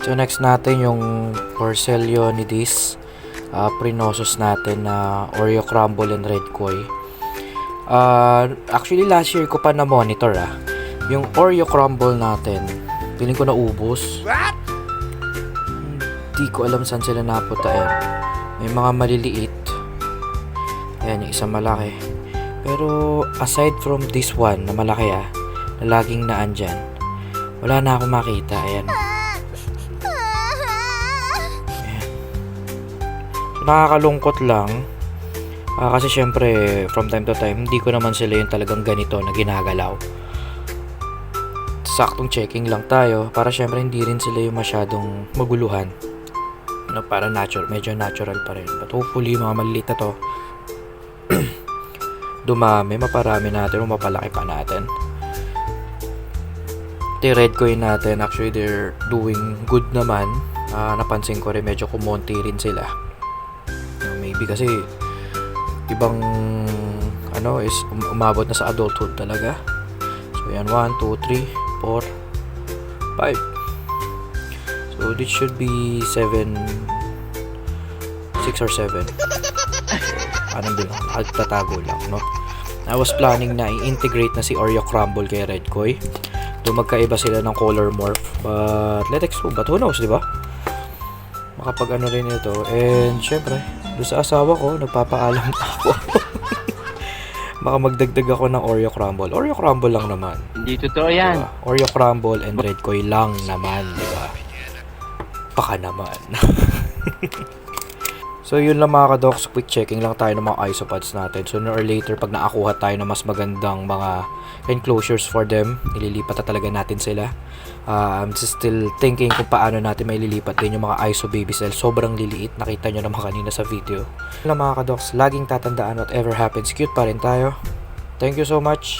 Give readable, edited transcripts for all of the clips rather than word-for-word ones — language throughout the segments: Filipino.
So next natin yung Porcellionidis Prinosus natin na Oreo Crumble and Red Koi. Actually last year ko pa na monitor yung Oreo Crumble natin. Piling ko naubos. Hindi ko alam saan sila napunta. Ayan. May mga maliliit. Ayan, yung isang malaki. Pero aside from this one na malaki na laging naandyan, wala na akong makita. Ayan. So, nakakalungkot lang. Kasi syempre from time to time hindi ko naman sila yung talagang ganito na ginagalaw. Saktong checking lang tayo para syempre hindi rin sila yung masyadong maguluhan. Para medyo natural pa rin. But hopefully mga maliliit na to dumami, maparami natin o mapalaki pa natin. The red coin natin, actually they're doing good naman. Napansin ko rin medyo kumonti rin sila. Maybe kasi ibang is umabot na sa adulthood talaga. So yan, 1, 2, 3, 4, 5. So this should be 6 or 7. Anong bilang? Tatago lang, no? I was planning na i-integrate na si Oreo Crumble kay Red Koi. Magkaiba sila ng color morph. But let's go. But who knows, di ba? Makapag rin ito. And syempre, doon sa asawa ko, nagpapaalam ako. Baka magdagdag ako ng Oreo Crumble. Oreo Crumble lang naman. Hindi totoo yan. Diba? Oreo Crumble and Red Koi lang naman, di ba? Baka naman. So yun lang mga kadoks, quick checking lang tayo ng mga isopods natin. Sooner or later, pag nakakuha tayo ng mas magandang mga enclosures for them, nililipat na talaga natin sila. I'm still thinking kung paano natin maililipat din yung mga iso baby cell. Sobrang liliit, nakita nyo naman kanina sa video. Yun lang mga kadoks, laging tatandaan whatever happens, cute pa rin tayo. Thank you so much.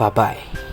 Bye-bye.